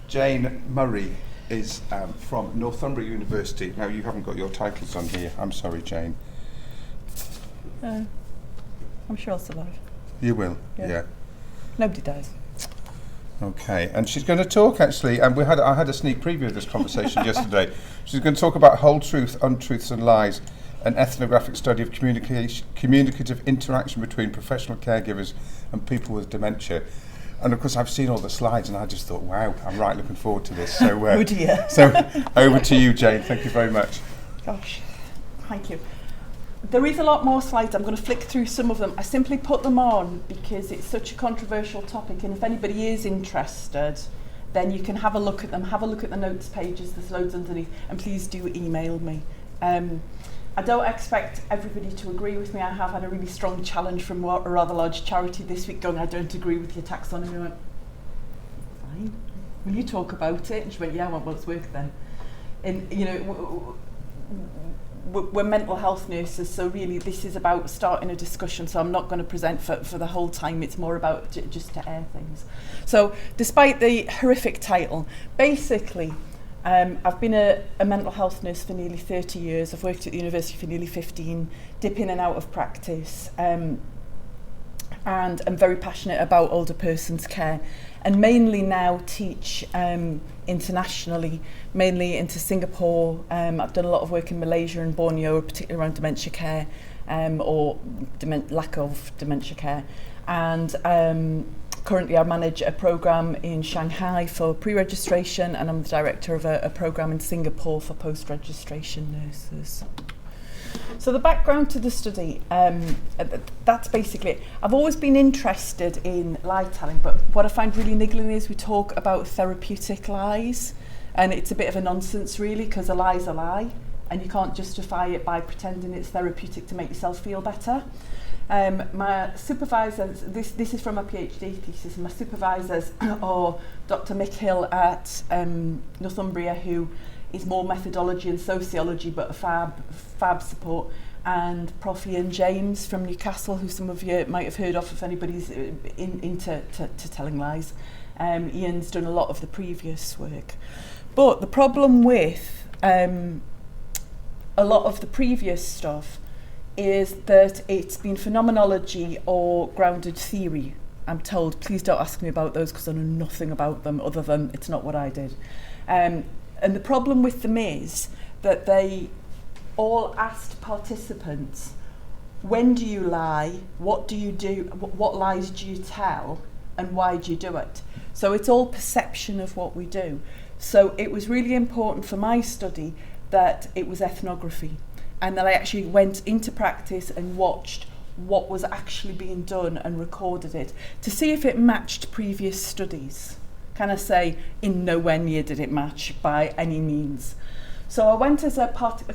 Jane Murray is from Northumbria University. Now, you haven't got your titles on here. I'm sorry, Jane. I'm sure I'll survive. You will, yeah. Nobody dies. Okay, and she's going to talk, actually, and I had a sneak preview of this conversation yesterday. She's going to talk about Wholetruth, Untruths and Lies, an ethnographic study of communicative interaction between professional caregivers and people with dementia. And of course, I've seen all the slides, and I just thought, wow, I'm right looking forward to this. So, oh dear. So over to you, Jane. Thank you very much. Gosh, thank you. There is a lot more slides. I'm going to flick through some of them. I simply put them on because it's such a controversial topic, and if anybody is interested, then you can have a look at them. Have a look at the notes pages. There's loads underneath, and please do email me. I don't expect everybody to agree with me. I have had a really strong challenge from a rather large charity this week going, I don't agree with your taxonomy. I went, fine, will you talk about it? And she went, yeah, well, it's work then. And, you know, we're mental health nurses, so really this is about starting a discussion, so I'm not going to present for the whole time. It's more about just to air things. So despite the horrific title, basically, I've been a mental health nurse for nearly 30 years. I've worked at the university for nearly 15, dip in and out of practice, and I'm very passionate about older persons' care, and mainly now teach internationally, mainly into Singapore. I've done a lot of work in Malaysia and Borneo, particularly around dementia care, or lack of dementia care, and currently I manage a programme in Shanghai for pre-registration, and I'm the director of a programme in Singapore for post-registration nurses. So the background to the study, that's basically it. I've always been interested in lie telling, but what I find really niggling is we talk about therapeutic lies, and it's a bit of a nonsense really, because a lie's a lie, and you can't justify it by pretending it's therapeutic to make yourself feel better. My supervisors, this is from my PhD thesis, and my supervisors are Dr. Mick Hill at Northumbria, who is more methodology and sociology, but a fab support, and Prof Ian James from Newcastle, who some of you might have heard of if anybody's into telling lies. Ian's done a lot of the previous work. But the problem with a lot of the previous stuff is that it's been phenomenology or grounded theory. I'm told, please don't ask me about those because I know nothing about them other than it's not what I did. And the problem with them is that they all asked participants, when do you lie, what do you do, what lies do you tell, and why do you do it? So it's all perception of what we do. So it was really important for my study that it was ethnography, and that I actually went into practice and watched what was actually being done and recorded it to see if it matched previous studies. Can I say in nowhere near did it match by any means. So I went as a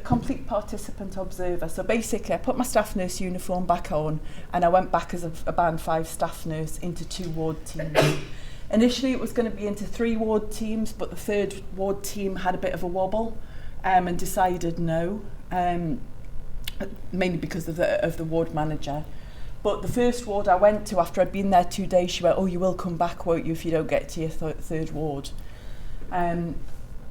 complete participant observer. So basically I put my staff nurse uniform back on, and I went back as a band 5 staff nurse into 2 ward teams. Initially it was going to be into 3 ward teams, but the 3rd ward team had a bit of a wobble and decided no. Mainly because of the ward manager. But the first ward I went to, after I'd been there 2 days, she went, oh, you will come back, won't you, if you don't get to your 3rd ward.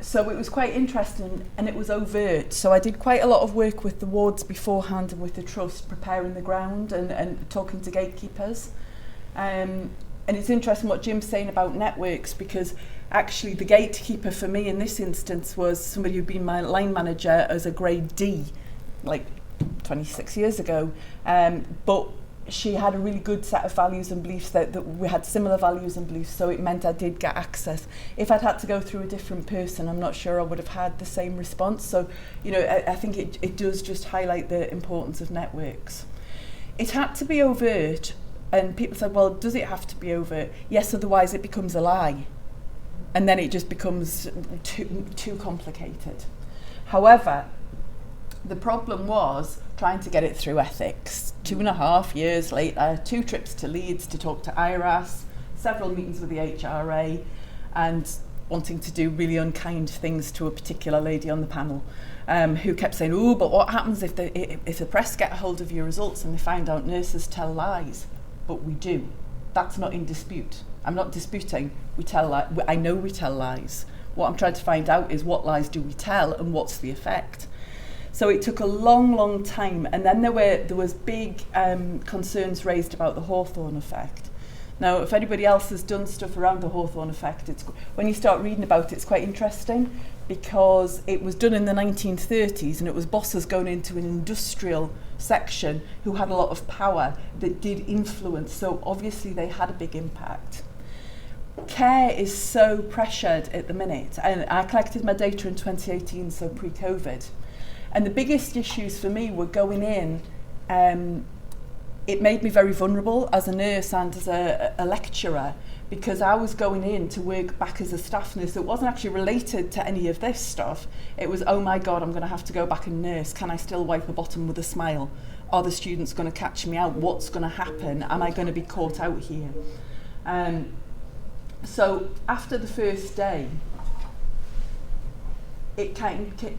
So it was quite interesting, and it was overt. So I did quite a lot of work with the wards beforehand and with the trust, preparing the ground and talking to gatekeepers. And it's interesting what Jim's saying about networks, because actually the gatekeeper for me in this instance was somebody who'd been my line manager as a grade D, like 26 years ago. But she had a really good set of values and beliefs that we had similar values and beliefs, so it meant I did get access. If I'd had to go through a different person, I'm not sure I would have had the same response. So, you know, I think it does just highlight the importance of networks. It had to be overt, and people said, well, does it have to be overt? Yes, otherwise it becomes a lie. And then it just becomes too complicated. However, the problem was trying to get it through ethics. 2.5 years later, 2 trips to Leeds to talk to IRAS, several meetings with the HRA, and wanting to do really unkind things to a particular lady on the panel, who kept saying, oh, but what happens if the press get a hold of your results and they find out nurses tell lies? But we do. That's not in dispute. I'm not disputing. I know we tell lies. What I'm trying to find out is what lies do we tell and what's the effect. So it took a long, long time, and then there was big concerns raised about the Hawthorne effect. Now, if anybody else has done stuff around the Hawthorne effect, when you start reading about it, it's quite interesting, because it was done in the 1930s, and it was bosses going into an industrial section who had a lot of power that did influence, so obviously they had a big impact. Care is so pressured at the minute, and I collected my data in 2018, so pre-COVID, and the biggest issues for me were going in. It made me very vulnerable as a nurse and as a lecturer, because I was going in to work back as a staff nurse. It wasn't actually related to any of this stuff. It was, oh my God, I'm going to have to go back and nurse. Can I still wipe a bottom with a smile? Are the students going to catch me out? What's going to happen? Am I going to be caught out here? So after the first day, it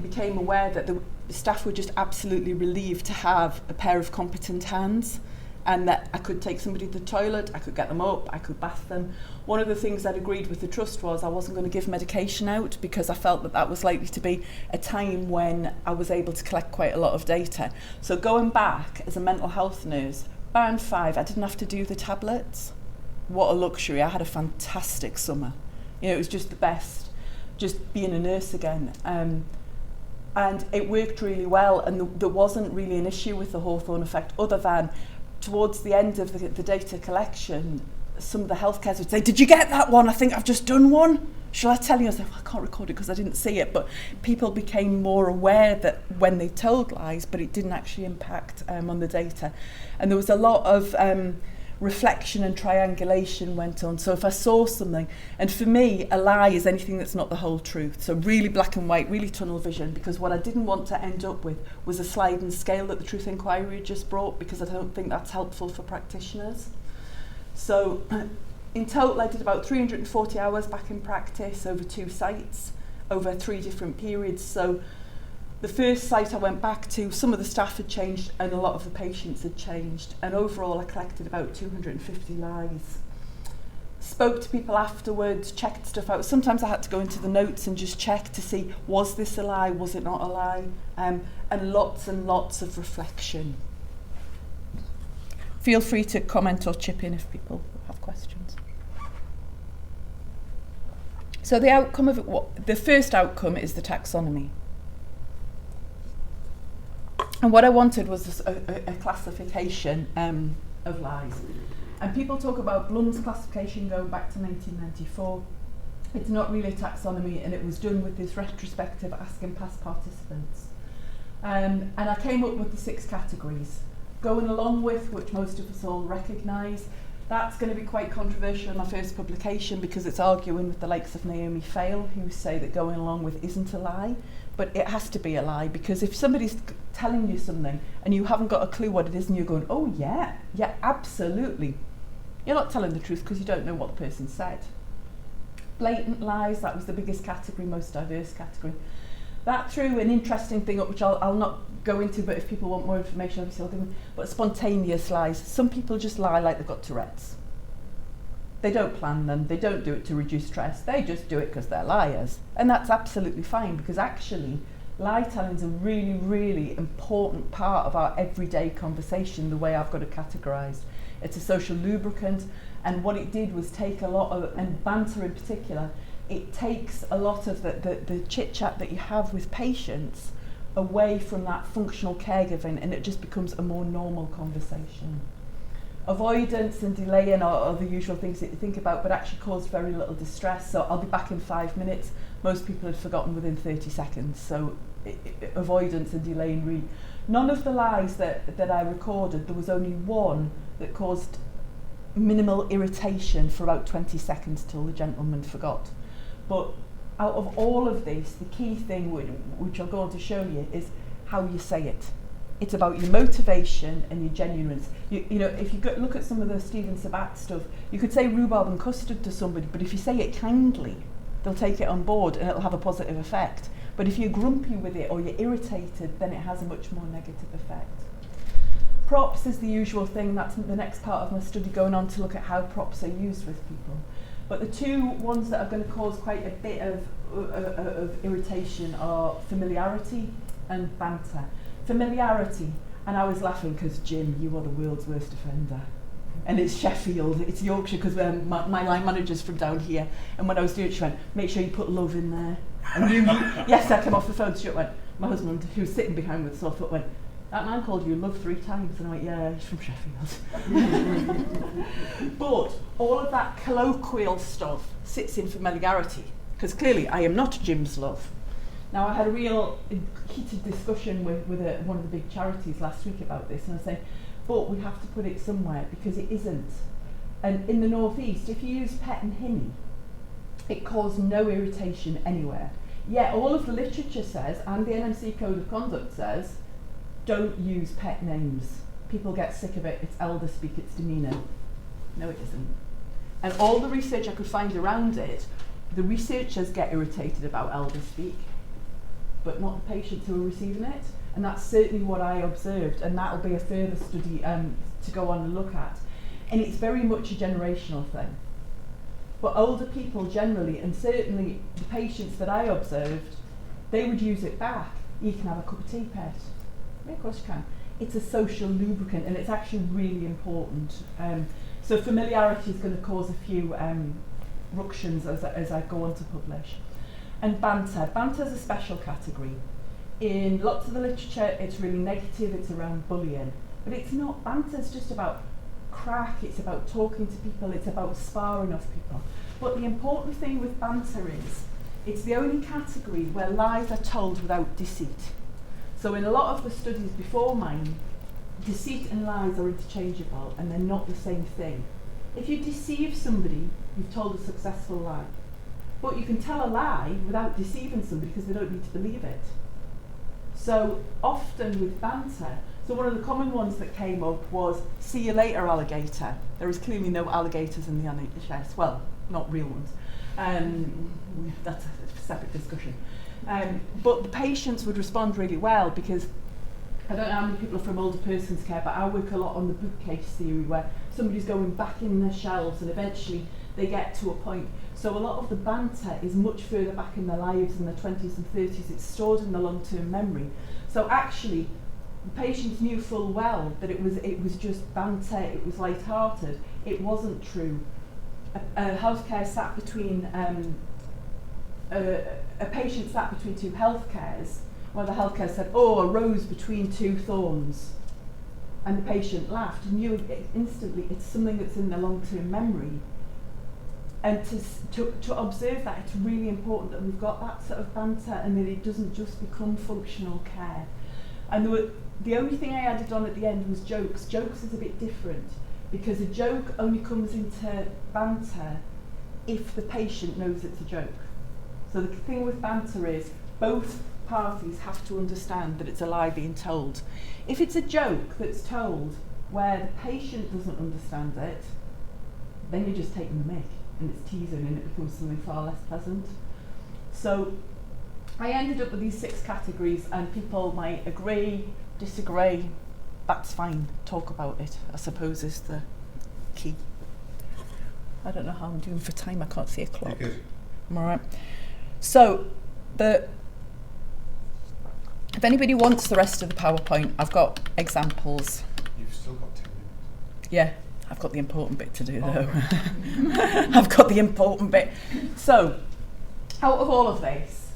became aware that the staff were just absolutely relieved to have a pair of competent hands, and that I could take somebody to the toilet, I could get them up, I could bath them. One of the things I'd agreed with the trust was I wasn't going to give medication out, because I felt that was likely to be a time when I was able to collect quite a lot of data. So going back as a mental health nurse, band 5, I didn't have to do the tablets. What a luxury. I had a fantastic summer. It was just the best, just being a nurse again. And it worked really well, and there wasn't really an issue with the Hawthorne effect, other than towards the end of the data collection, some of the healthcares would say, did you get that one? I think I've just done one. Shall I tell you? I said, well, I can't record it because I didn't see it. But people became more aware that when they told lies, but it didn't actually impact on the data. And there was a lot of reflection and triangulation went on. So if I saw something, and for me, a lie is anything that's not the whole truth. So really black and white, really tunnel vision, because what I didn't want to end up with was a sliding scale that the Truth Inquiry just brought, because I don't think that's helpful for practitioners. So in total, I did about 340 hours back in practice over 2 sites, over 3 different periods. So the first site I went back to, some of the staff had changed and a lot of the patients had changed. And overall, I collected about 250 lies. Spoke to people afterwards, checked stuff out. Sometimes I had to go into the notes and just check to see, was this a lie, was it not a lie? And lots of reflection. Feel free to comment or chip in if people have questions. So the outcome of it, the first outcome is the taxonomy. And what I wanted was a classification of lies. And people talk about Blum's classification going back to 1994. It's not really a taxonomy, and it was done with this retrospective asking past participants. And I came up with the 6 categories. Going along with, which most of us all recognise, that's going to be quite controversial in my first publication, because it's arguing with the likes of Naomi Fale, who say that going along with isn't a lie. But it has to be a lie, because if somebody's telling you something and you haven't got a clue what it is and you're going, oh yeah, absolutely, you're not telling the truth because you don't know what the person said. Blatant lies, that was the biggest category, most diverse category. That threw an interesting thing up, which I'll not go into, but if people want more information, obviously I'll give them. But spontaneous lies. Some people just lie like they've got Tourette's. They don't plan them, they don't do it to reduce stress, they just do it because they're liars. And that's absolutely fine, because actually lie telling is a really, really important part of our everyday conversation, the way I've got it categorised. It's a social lubricant, and what it did was take a lot of, and banter in particular, it takes a lot of the chit-chat that you have with patients away from that functional caregiving, and it just becomes a more normal conversation. Avoidance and delaying are the usual things that you think about, but actually cause very little distress. So I'll be back in 5 minutes. Most people had forgotten within 30 seconds. So avoidance and delaying really. None of the lies that I recorded, there was only one that caused minimal irritation for about 20 seconds till the gentleman forgot. But out of all of this, the key thing, which I'll go on to show you, is how you say it. It's about your motivation and your genuineness. You know, if you look at some of the Stephen Sabat stuff, you could say rhubarb and custard to somebody, but if you say it kindly, they'll take it on board and it'll have a positive effect. But if you're grumpy with it or you're irritated, then it has a much more negative effect. Props is the usual thing. That's the next part of my study, going on to look at how props are used with people. But the two ones that are going to cause quite a bit of irritation are familiarity and banter. Familiarity, and I was laughing because, Jim, you are the world's worst offender. And it's Sheffield, it's Yorkshire, because my line manager's from down here, and when I was doing it, she went, make sure you put love in there. And yes, I came off the phone, she went, my husband, who was sitting behind me with a sore foot, went, that man called you love 3 times. And I went, yeah, he's from Sheffield. But all of that colloquial stuff sits in familiarity, because clearly I am not Jim's love. Now, I had a real heated discussion with one of the big charities last week about this, and I was saying, but we have to put it somewhere because it isn't. And in the northeast, if you use pet and hinny, it caused no irritation anywhere. Yet all of the literature says, and the NMC Code of Conduct says, don't use pet names. People get sick of it, it's elder speak, it's demeanour. No, it isn't. And all the research I could find around it, the researchers get irritated about elder speak, but not the patients who are receiving it. And that's certainly what I observed, and that'll be a further study to go on and look at. And it's very much a generational thing. But older people generally, and certainly the patients that I observed, they would use it back. You can have a cup of tea, pet. Yeah, of course you can. It's a social lubricant, and it's actually really important. So familiarity is going to cause a few ructions as I go on to publish. And banter. Banter is a special category. In lots of the literature, it's really negative, it's around bullying. But it's not. Banter's just about crack, it's about talking to people, it's about sparring off people. But the important thing with banter is, it's the only category where lies are told without deceit. So in a lot of the studies before mine, deceit and lies are interchangeable and they're not the same thing. If you deceive somebody, you've told a successful lie. But you can tell a lie without deceiving somebody because they don't need to believe it. So often with banter, so one of the common ones that came up was, see you later, alligator. There is clearly no alligators in the NHS. Well, not real ones. That's a separate discussion. But the patients would respond really well because, I don't know how many people are from older persons care, but I work a lot on the bookcase theory where somebody's going back in their shelves and eventually they get to a point. So a lot of the banter is much further back in their lives, in their 20s and 30s. It's stored in the long-term memory. So actually, the patients knew full well that it was just banter, it was light-hearted. It wasn't true. A healthcare sat between, a patient sat between 2 healthcares, where the healthcare said, oh, a rose between 2 thorns. And the patient laughed, knew it instantly it's something that's in their long-term memory. And to observe that, it's really important that we've got that sort of banter and that it doesn't just become functional care. And the only thing I added on at the end was jokes. Jokes is a bit different because a joke only comes into banter if the patient knows it's a joke. So the thing with banter is both parties have to understand that it's a lie being told. If it's a joke that's told where the patient doesn't understand it, then you're just taking the mick and it's teasing and it becomes something far less pleasant. So I ended up with these 6 categories and people might agree, disagree, that's fine, talk about it, I suppose is the key. I don't know how I'm doing for time, I can't see a clock. I'm all right. So if anybody wants the rest of the PowerPoint, I've got examples. You've still got 10 minutes. Yeah, I've got the important bit to do though. I've got the important bit. So, out of all of this,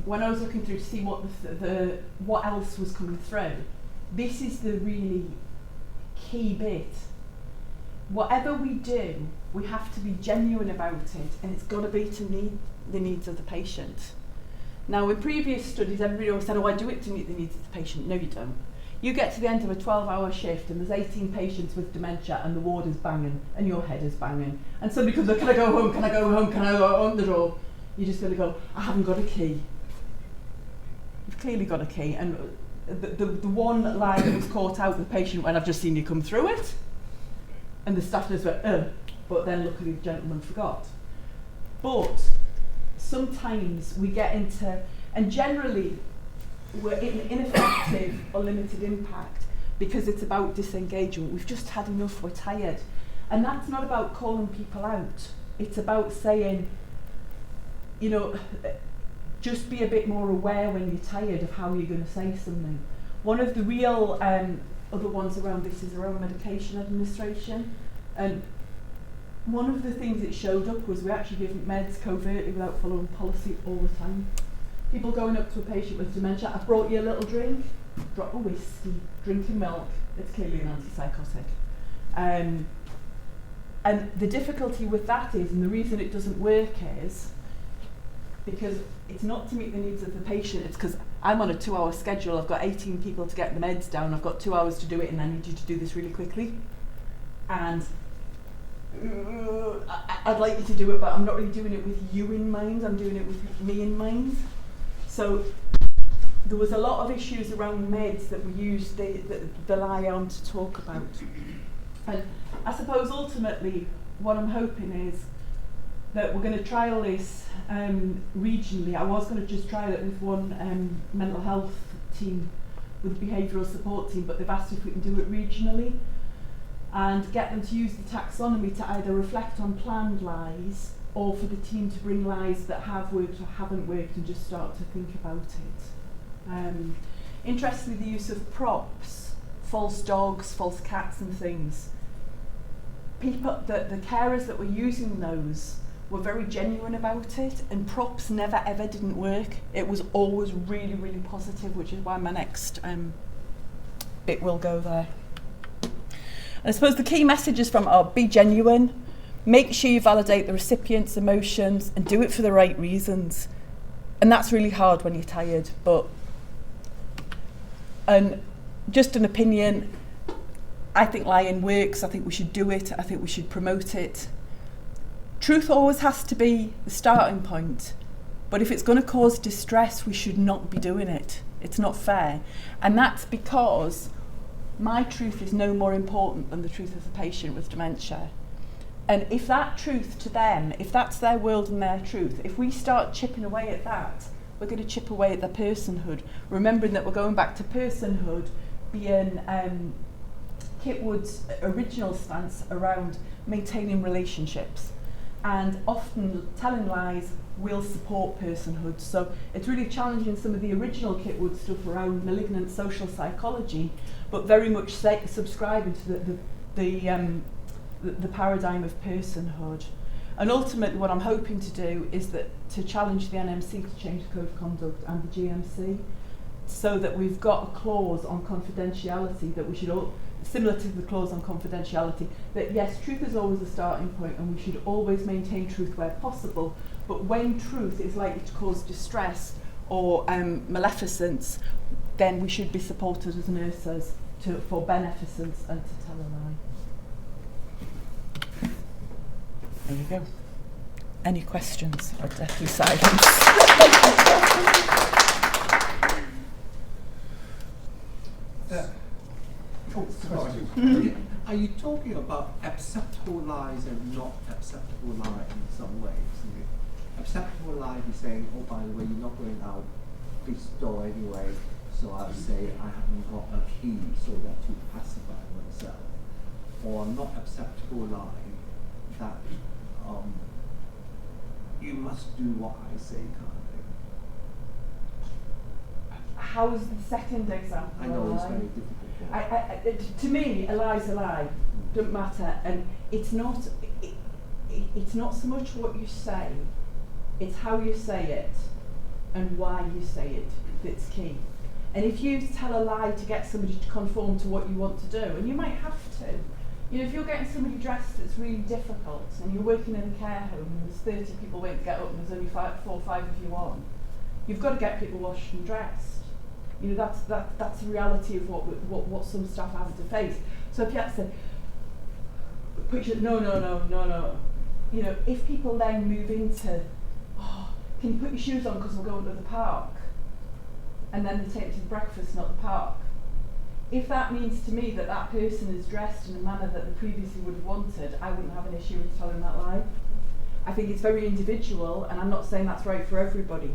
when I was looking through to see what else was coming through, this is the really key bit. Whatever we do, we have to be genuine about it, and it's got to be to meet the needs of the patient. Now, in previous studies, everybody always said, oh, I do it to meet the needs of the patient. No, you don't. You get to the end of a 12-hour shift and there's 18 patients with dementia and the ward is banging and your head is banging. And somebody comes, can I go home, can I go home, can I go on the door? You're just going to go, I haven't got a key. You've clearly got a key. And the one line that was caught out with the patient when I've just seen you come through it. And the staff nurse went, but then luckily the gentleman forgot. But sometimes we get into, and generally we're ineffective or limited impact because it's about disengagement. We've just had enough, we're tired. And that's not about calling people out. It's about saying, you know, just be a bit more aware when you're tired of how you're going to say something. One of the real other ones around this is around medication administration. And one of the things that showed up was we actually give meds covertly without following policy all the time. People going up to a patient with dementia, I've brought you a little drink, drop a whiskey, drink a milk, it's clearly an antipsychotic. And the difficulty with that is, and the reason it doesn't work is, because it's not to meet the needs of the patient, it's because I'm on a 2-hour schedule, I've got 18 people to get the meds down, I've got 2 hours to do it, and I need you to do this really quickly. And I'd like you to do it, but I'm not really doing it with you in mind, I'm doing it with me in mind. So there was a lot of issues around meds that we used the lie on to talk about. And I suppose ultimately what I'm hoping is that we're going to trial this regionally. I was going to just trial it with one mental health team, with a behavioural support team, but they've asked if we can do it regionally and get them to use the taxonomy to either reflect on planned lies or for the team to bring lies that have worked or haven't worked and just start to think about it. Interestingly, the use of props, false dogs, false cats and things. People, the carers that were using those were very genuine about it, and props never ever didn't work. It was always really, really positive, which is why my next bit will go there. And I suppose the key messages from are be genuine, make sure you validate the recipient's emotions and do it for the right reasons. And that's really hard when you're tired, but and just an opinion, I think lying works, I think we should do it, I think we should promote it. Truth always has to be the starting point, but if it's going to cause distress, we should not be doing it. It's not fair. And that's because my truth is no more important than the truth of the patient with dementia. And if that truth to them, if that's their world and their truth, if we start chipping away at that, we're going to chip away at their personhood, remembering that we're going back to personhood being Kit Wood's original stance around maintaining relationships. And often telling lies will support personhood. So it's really challenging some of the original Kit Wood stuff around malignant social psychology, but very much subscribing to the paradigm of personhood. And ultimately what I'm hoping to do is that to challenge the NMC to change the Code of Conduct and the GMC, so that we've got a clause on confidentiality that we should all, similar to the clause on confidentiality, that yes, truth is always the starting point and we should always maintain truth where possible, but when truth is likely to cause distress or maleficence, then we should be supported as nurses for beneficence and to tell a lie. There you go. Any questions or deathly silence? Are you talking about acceptable lies and not acceptable lies in some ways? Acceptable lie is saying, oh, by the way, you're not going out this door anyway, so I'll say I haven't got a key so that to pacify myself. Or not acceptable lie that you must do what I say kind of thing. How is the second example? I know it's very difficult. To me, a lie's a lie. Doesn't matter, and it's not so much what you say; it's how you say it and why you say it that's key. And if you tell a lie to get somebody to conform to what you want to do, and you might have to, you know, if you're getting somebody dressed that's really difficult, and you're working in a care home, and there's 30 people waiting to get up, and there's only 4 or 5 of you on, you've got to get people washed and dressed. You know, that's the reality of what some staff have to face. So if you have to say, no. You know, if people then move into, oh, can you put your shoes on because we're going to the park? And then they take you to breakfast, not the park. If that means to me that that person is dressed in a manner that they previously would have wanted, I wouldn't have an issue with telling that lie. I think it's very individual, and I'm not saying that's right for everybody,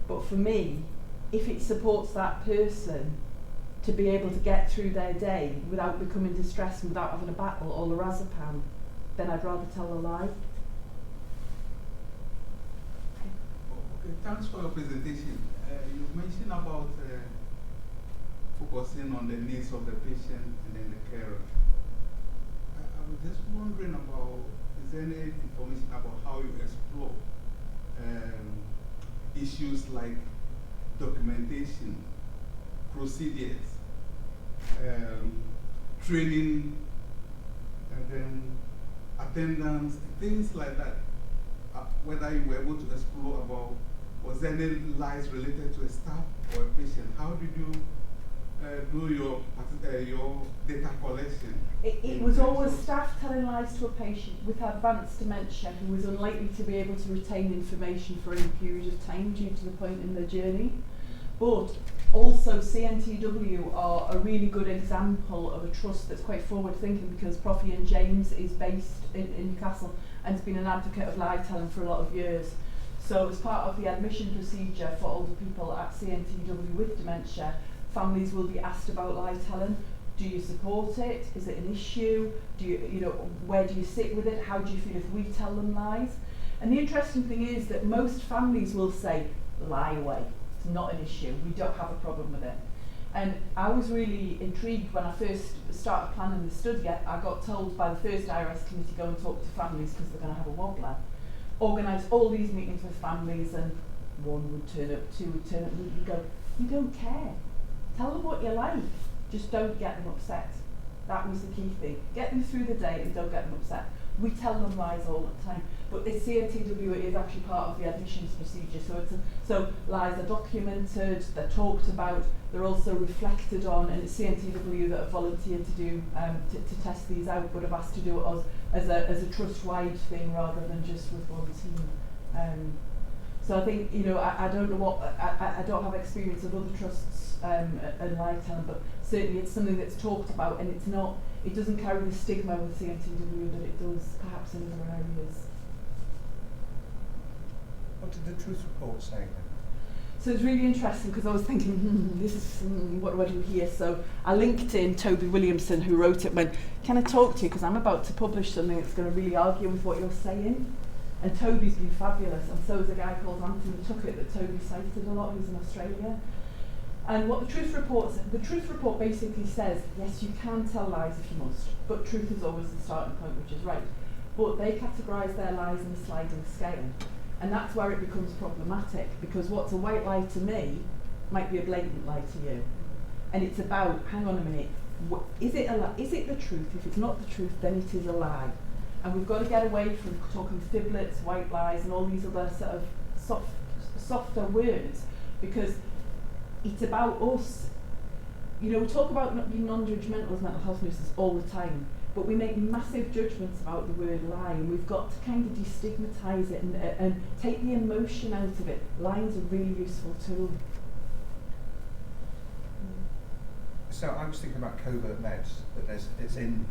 but for me, if it supports that person, to be able to get through their day without becoming distressed and without having a battle or lorazepam, then I'd rather tell a lie. Okay, thanks for your presentation. You mentioned about focusing on the needs of the patient and then the carer. I was just wondering about, is there any information about how you explore issues like documentation, procedures, training, and then attendance, things like that? Whether you were able to explore about, was there any lies related to a staff or a patient? How did you do your data collection? It was always staff telling lies to a patient with advanced dementia who was unlikely to be able to retain information for any period of time due to the point in their journey. But also CNTW are a really good example of a trust that's quite forward thinking, because Prof Ian James is based in Newcastle and has been an advocate of lie telling for a lot of years. So as part of the admission procedure for older people at CNTW with dementia, families will be asked about lie telling. Do you support it? Is it an issue? Do you know, where do you sit with it? How do you feel if we tell them lies? And the interesting thing is that most families will say, lie away. It's not an issue. We don't have a problem with it. And I was really intrigued when I first started planning the study. I got told by the first IRS committee, go and talk to families because they're going to have a wobbler. Organise all these meetings with families, and one would turn up, two would turn up, and you'd go, you don't care. Tell them what you like, just don't get them upset. That was the key thing. Get them through the day and don't get them upset. We tell them lies all the time, but the CNTW is actually part of the admissions procedure. So lies are documented, they're talked about, they're also reflected on, and it's CNTW that have volunteered to do to test these out, but have asked to do it as a trust-wide thing rather than just with one team. So I think, you know, I don't know what, I don't have experience of other trusts and lie telling, but certainly it's something that's talked about, and it's not, it doesn't carry the stigma with CNTW that it does perhaps in other areas. What did the truth report say then? So it's really interesting because I was thinking, this is, what do I do here? So I linked in Toby Williamson, who wrote it, went, can I talk to you? Because I'm about to publish something that's going to really argue with what you're saying. And Toby's been fabulous, and so is a guy called Anthony Tuckett that Toby cited a lot, who's in Australia. And what the truth report basically says, yes, you can tell lies if you must, but truth is always the starting point, which is right. But they categorise their lies in a sliding scale. And that's where it becomes problematic, because what's a white lie to me might be a blatant lie to you. And it's about, hang on a minute, is it a lie? Is it the truth? If it's not the truth, then it is a lie. And we've got to get away from talking fiblets, white lies, and all these other sort of softer words, because it's about us. You know, we talk about not being non-judgmental as mental health nurses all the time, but we make massive judgments about the word lie, and we've got to kind of destigmatise it and take the emotion out of it. Lying's a really useful tool. So I was thinking about covert meds, that it's in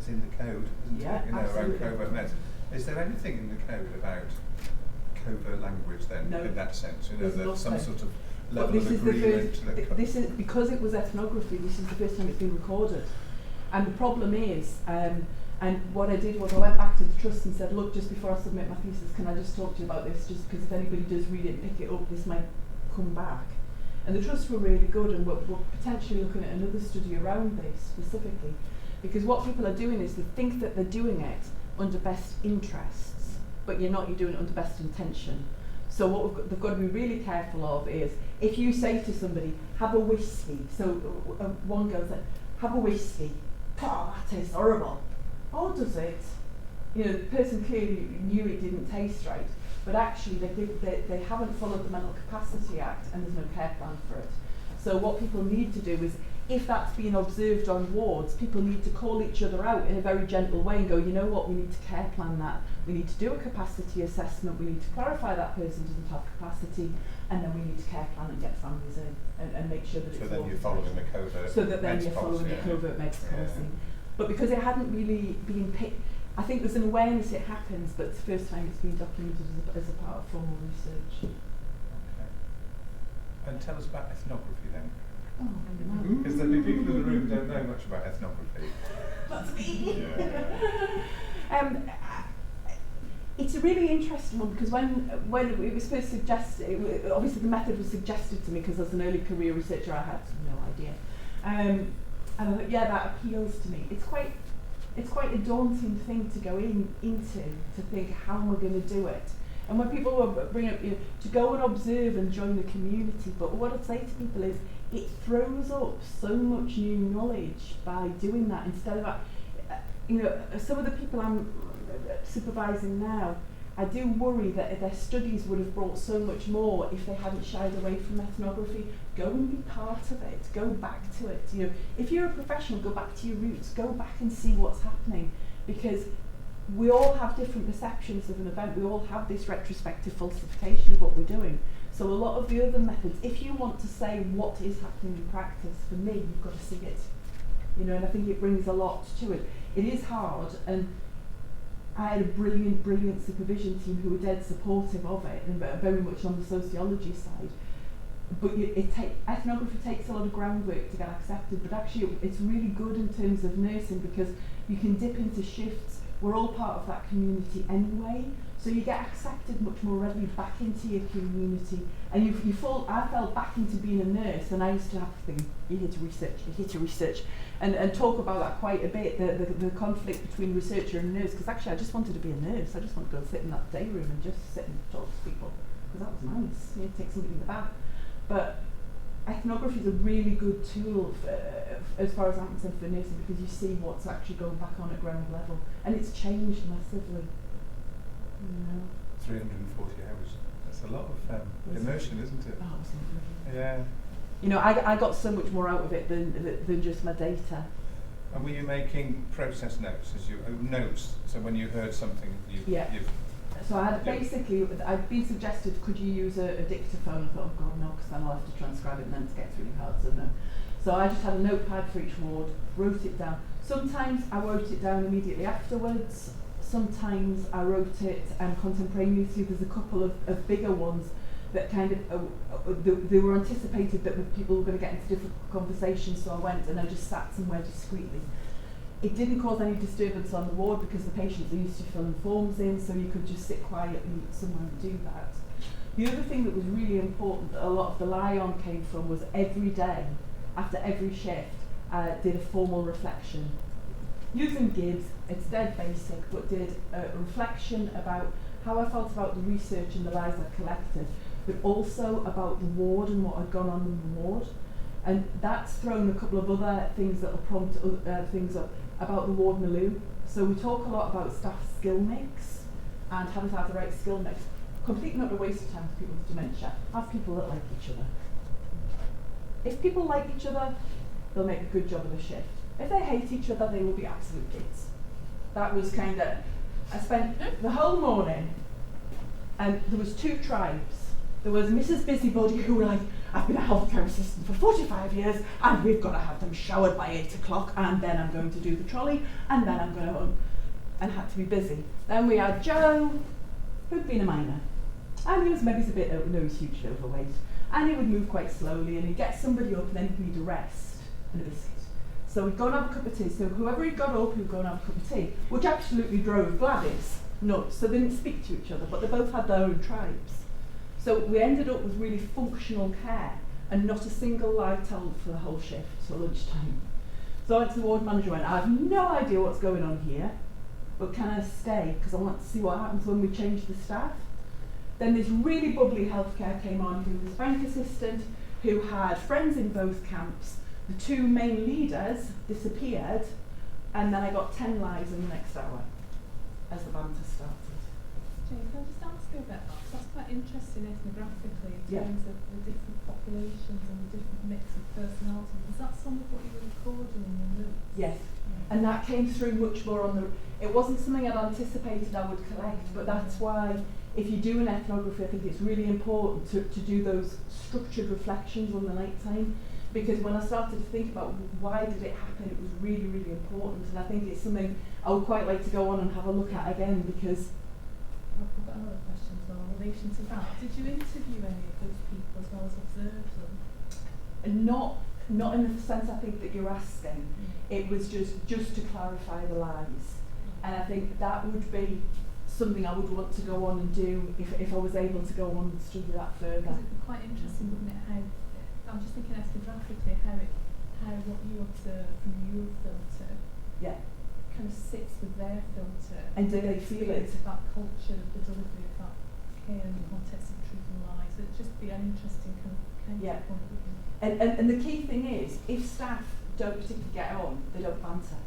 the code, isn't Yeah, it? You know, absolutely. around covert meds. Is there anything in the code about covert language then, No. in that sense? You know, There's that some nothing. sort of But level this of is the agreement. first, this is because it was ethnography. This is the first time it's been recorded, and the problem is, and what I did was I went back to the trust and said, look, just before I submit my thesis, can I just talk to you about this? Just because if anybody does read it and pick it up, this might come back. And the trusts were really good, and we're potentially looking at another study around this specifically, because what people are doing is they think that they're doing it under best interests, but you're not. You're doing it under best intention. So what they've got to be really careful of is, if you say to somebody, have a whiskey, so one girl said, have a whiskey, oh, that tastes horrible. Oh, does it? You know, the person clearly knew it didn't taste right, but actually they haven't followed the Mental Capacity Act, and there's no care plan for it. So what people need to do is, if that's being observed on wards, people need to call each other out in a very gentle way and go, you know what, we need to care plan that. We need to do a capacity assessment. We need to clarify that person doesn't have capacity, and then we need to care plan and get families in and make sure that it's So then you're following the covert so that then meds you're following policy, the covert meds yeah. policy. But because it hadn't really been picked, I think there's an awareness it happens, but it's the first time it's been documented as a part of formal research. Okay. And tell us about ethnography then. Oh, no. Because there'll be people in the room who don't know much about ethnography. That's me. Yeah. It's a really interesting one because when it was first suggested, obviously the method was suggested to me because as an early career researcher I had no idea. And I thought, yeah, that appeals to me. It's quite a daunting thing to go into, to think, how am I going to do it? And when people will bring up, to go and observe and join the community, but what I'd say to people is, it throws up so much new knowledge by doing that instead of, some of the people I'm supervising now, I do worry that their studies would have brought so much more if they hadn't shied away from ethnography. Go and be part of it. Go back to it. If you're a professional, go back to your roots. Go back and see what's happening, because we all have different perceptions of an event. We all have this retrospective falsification of what we're doing. So a lot of the other methods, if you want to say what is happening in practice, for me, you've got to see it. And I think it brings a lot to it. It is hard, and I had a brilliant supervision team who were dead supportive of it, and very much on the sociology side. But ethnography takes a lot of groundwork to get accepted, but actually it's really good in terms of nursing because you can dip into shifts. We're all part of that community anyway, so you get accepted much more readily back into your community. And I fell back into being a nurse, and I used to have to think, you're here to research, and talk about that quite a bit, the conflict between researcher and nurse, because actually I just wanted to be a nurse. I just wanted to go sit in that day room and just sit and talk to people, because that was nice. Take somebody in the bath. But ethnography is a really good tool as far as I'm concerned for nursing, because you see what's actually going back on at ground level, and it's changed massively. 340 hours. That's a lot of immersion, isn't it? Oh, it was lovely. Yeah. I got so much more out of it than just my data. And were you making process notes notes? So when you heard something, you've So I had I'd been suggested, could you use a dictaphone? I thought, oh God, no, because then I'll have to transcribe it and then it gets really hard, so no. So I just had a notepad for each ward, wrote it down. Sometimes I wrote it down immediately afterwards. Sometimes I wrote it contemporaneously. There's a couple of bigger ones that kind of, they were anticipated that people were going to get into different conversations, so I went and I just sat somewhere discreetly. It didn't cause any disturbance on the ward because the patients are used to filling forms in, so you could just sit quietly somewhere and do that. The other thing that was really important that a lot of the lie-on came from was every day, after every shift, did a formal reflection. Using Gibbs, it's dead basic, but did a reflection about how I felt about the research and the lies I collected, but also about the ward and what had gone on in the ward. And that's thrown a couple of other things that will prompt things up about the ward milieu. So we talk a lot about staff skill mix and how to have the right skill mix. Completely not a waste of time for people with dementia. Have people that like each other. If people like each other, they'll make a good job of the shift. If they hate each other, they will be absolute kids. That was kind of, I spent the whole morning, and there was two tribes. There was Mrs. Busybody, who were like, I've been a healthcare assistant for 45 years, and we've got to have them showered by 8 o'clock, and then I'm going to do the trolley, and then I'm going to, and had to be busy. Then we had Joe, who'd been a miner, and he was maybe a bit, he was hugely overweight, and he would move quite slowly, and he'd get somebody up, and then he'd need a rest and a biscuit. So we'd go and have a cup of tea. So whoever he got up, he would go and have a cup of tea, which absolutely drove Gladys nuts. So they didn't speak to each other, but they both had their own tribes. So we ended up with really functional care and not a single lie told for the whole shift till lunchtime. So I went to the ward manager and went, I have no idea what's going on here, but can I stay? Because I want to see what happens when we change the staff. Then this really bubbly healthcare came on, who was a bank assistant, who had friends in both camps. The two main leaders disappeared, and then I got 10 lies in the next hour as the banter started. Jane, can I just ask you about that? That's quite interesting ethnographically in terms of the different populations and the different mix of personalities. Is that some of what you were recording in your notes? Yes, and that came through much more on the. It wasn't something I'd anticipated I would collect, but that's why if you do an ethnography, I think it's really important to do those structured reflections on the night time. Because when I started to think about why did it happen, it was really, really important. And I think it's something I would quite like to go on and have a look at again, because I've got another question as well in relation to that. Did you interview any of those people as well as observe them? not not in the sense I think that you're asking. It was just to clarify the lies. And I think that would be something I would want to go on and do if I was able to go on and study that further. Because it'd be quite interesting, wouldn't it, how, I'm just thinking ethnographically, how what you observe from your filter Yeah. kind of sits with their filter. And do they feel it? Of that culture, the delivery of that care in the context of truth and lies. It'd just be an interesting kind of point, wouldn't it? And the key thing is, if staff don't particularly get on, they don't banter.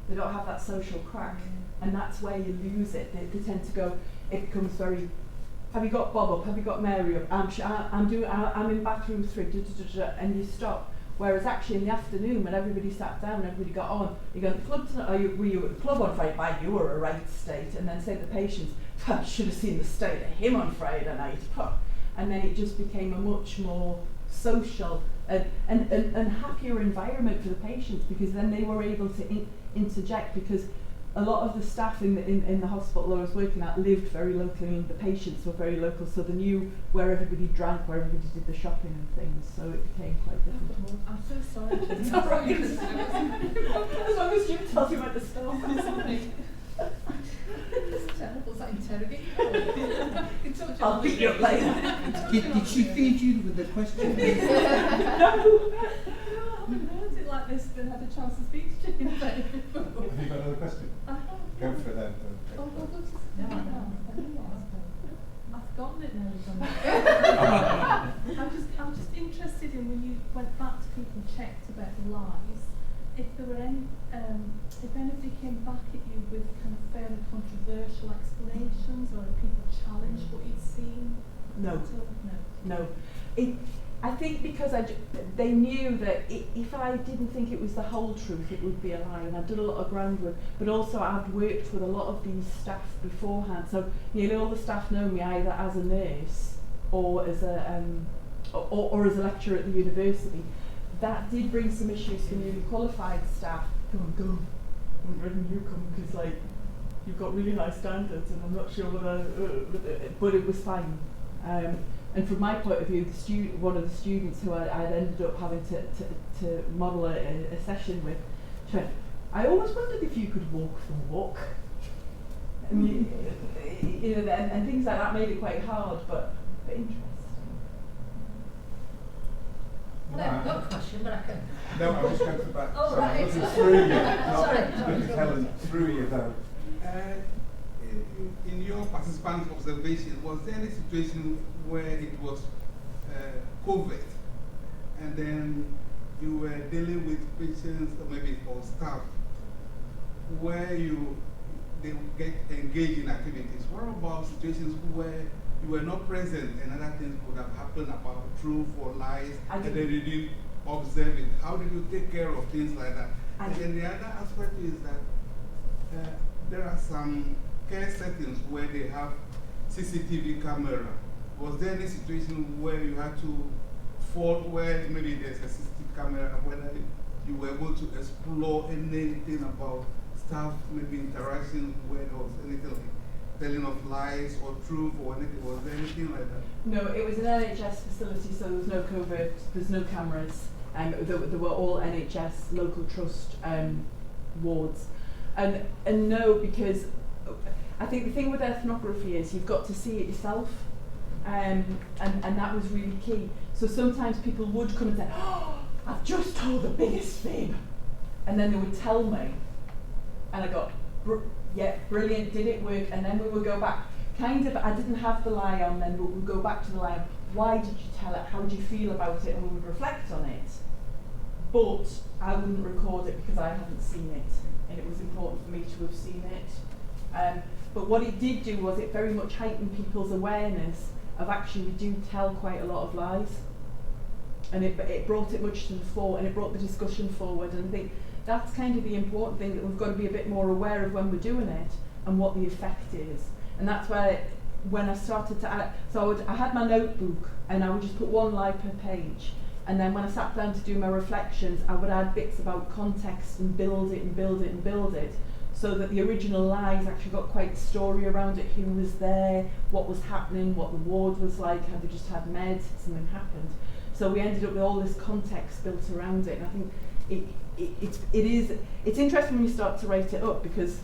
They don't have that social crack. And that's where you lose it. They tend to go, it becomes very, have you got Bob up? Have you got Mary up? I'm in bathroom 3, and you stop. Whereas actually in the afternoon, when everybody sat down, everybody got on, you go to the club tonight, were you at the club on Friday night? You were a right state. And then say the patients, I should have seen the state of him on Friday night. And then it just became a much more social and happier environment for the patients, because then they were able to interject, because a lot of the staff in the hospital I was working at lived very locally, and the patients were very local, so they knew where everybody drank, where everybody did the shopping and things, so it became quite different. I'm so sorry. It's all right. As long as you tell me about the stuff. It's terrible. Is that interrogating? I'll beat you up later. Did she feed you with the question? No, is it like this? Been had a chance to speak to you before? Have you got another question? Go for it then. Oh, well, go to sit down now. I've forgotten it now. I'm just interested in, when you went back to people and checked about the lies, if there were any, if anybody came back at you with kind of fairly controversial explanations, or if people challenged what you'd seen. No. No. I think because they knew that if I didn't think it was the whole truth, it would be a lie, and I'd done a lot of groundwork. But also I'd worked with a lot of these staff beforehand, so nearly all the staff know me either as a nurse or as a or as a lecturer at the university. That did bring some issues for newly qualified staff. Go on. When you come, because like you've got really high standards, and I'm not sure whether, but it was fine. And from my point of view, one of the students who I'd ended up having to model a session with, she went, I always wondered if you could walk the walk. And, and things like that made it quite hard, but interesting. Well, I haven't got a question, but I can. No, I was going to the back. Oh, Sorry, right. I'm looking through you. Sorry. Looking Helen through you though. In your participant observation, was there any situation where it was covert, and then you were dealing with patients or maybe or staff where they would get engaged in activities? What about situations where you were not present and other things could have happened about truth or lies, and they didn't observe it? How did you take care of things like that? And then the other aspect is that there are some care settings where they have CCTV camera. Was there any situation where you had to fall where maybe there's a CCTV camera, whether you were able to explore anything about staff, maybe interactions where there was anything like telling of lies or truth or anything? Was there anything like that? No, it was an NHS facility, so there was no covert, there's no cameras. There were all NHS local trust wards. And no, because I think the thing with ethnography is you've got to see it yourself, and that was really key. So sometimes people would come and say, oh, I've just told the biggest fib, and then they would tell me, and I got, yeah, brilliant, did it work? And then we would go back, kind of, I didn't have the lie on then, but we'd go back to the lie on, why did you tell it, how did you feel about it, and we would reflect on it. But I wouldn't record it because I hadn't seen it, and it was important for me to have seen it. But what it did do was it very much heightened people's awareness of actually we do tell quite a lot of lies. And it brought it much to the fore, and it brought the discussion forward. And I think that's kind of the important thing, that we've got to be a bit more aware of when we're doing it and what the effect is. And that's where, when I started to add, I had my notebook and I would just put one lie per page. And then when I sat down to do my reflections, I would add bits about context and build it and build it and build it, so that the original lies actually got quite a story around it, who was there, what was happening, what the ward was like, had they just had meds, had something happened. So we ended up with all this context built around it, and I think it's interesting when you start to write it up, because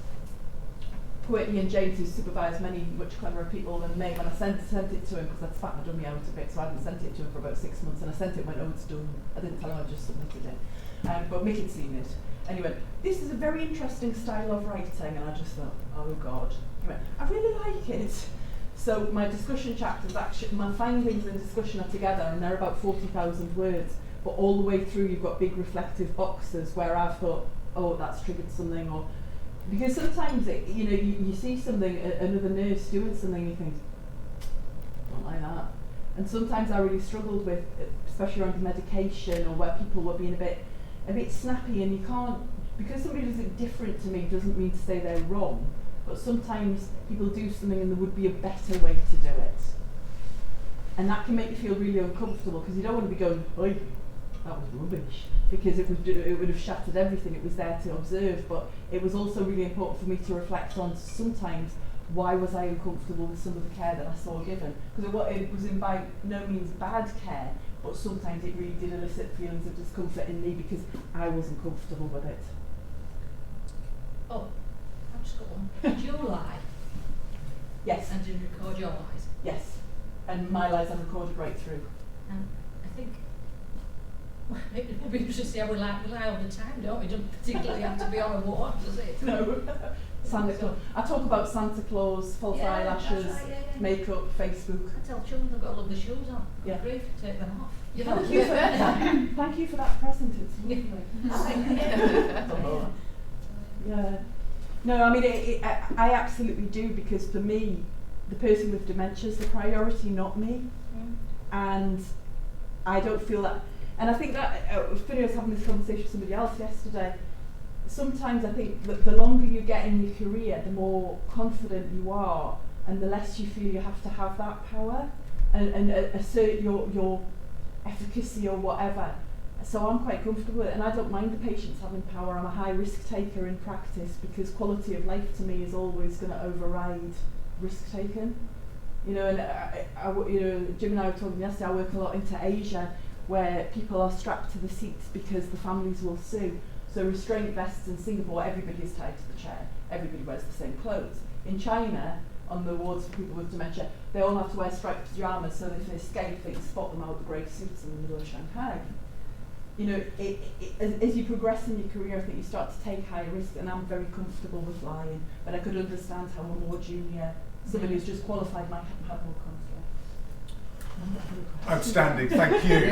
poor Ian James, who supervised many much cleverer people than me, when I sent it to him, because I'd spat my dummy out a bit, so I hadn't sent it to him for about 6 months, and I sent it and went, oh, it's done. I didn't tell him I just submitted it. But Mick had seen it. And he went, this is a very interesting style of writing, and I just thought, oh God. He went, I really like it. So my discussion chapters, actually, my findings and discussion are together, and they're about 40,000 words, but all the way through you've got big reflective boxes where I've thought, oh, that's triggered something, or because sometimes you see something, another nurse doing something, and you think, don't like that. And sometimes I really struggled with, especially around medication, or where people were being a bit snappy, and you can't, because somebody does it different to me doesn't mean to say they're wrong, but sometimes people do something and there would be a better way to do it. And that can make you feel really uncomfortable, because you don't want to be going, oi, that was rubbish, because it would have shattered everything. It was there to observe, but it was also really important for me to reflect on sometimes why was I uncomfortable with some of the care that I saw given, because it was in by no means bad care, but sometimes it really did elicit feelings of discomfort in me because I wasn't comfortable with it. Oh, I've just got one. Did you lie? Yes. And did you record your lies? Yes. And my lies I recorded right through. And I think, well, it'd be interesting to see how we lie all the time, don't we? It doesn't particularly have to be on a ward, does it? No. Santa Claus. I talk about Santa Claus, false eyelashes, that's right, yeah. makeup, Facebook. I tell children they've got to love the shoes on. Yeah. Grief, take them off. You know? Thank you for that. Thank you for that present. It's lovely. Yeah. No, I mean, I absolutely do, because for me, the person with dementia is the priority, not me. And I don't feel that. And I think that, it was funny, I was having this conversation with somebody else yesterday. Sometimes I think that the longer you get in your career, the more confident you are, and the less you feel you have to have that power and assert your efficacy or whatever. So I'm quite comfortable with it, and I don't mind the patients having power. I'm a high risk taker in practice, because quality of life to me is always going to override risk taken. You know, and Jim and I were talking yesterday, I work a lot into Asia, where people are strapped to the seats because the families will sue. So restraint vests in Singapore, everybody is tied to the chair. Everybody wears the same clothes. In China, on the wards for people with dementia, they all have to wear striped pyjamas, so if they escape, they can spot them out with the grey suits in the middle of Shanghai. You know, as you progress in your career, I think you start to take higher risks, and I'm very comfortable with lying, but I could understand how a more junior, somebody who's just qualified, might have more conflict. Outstanding, thank you.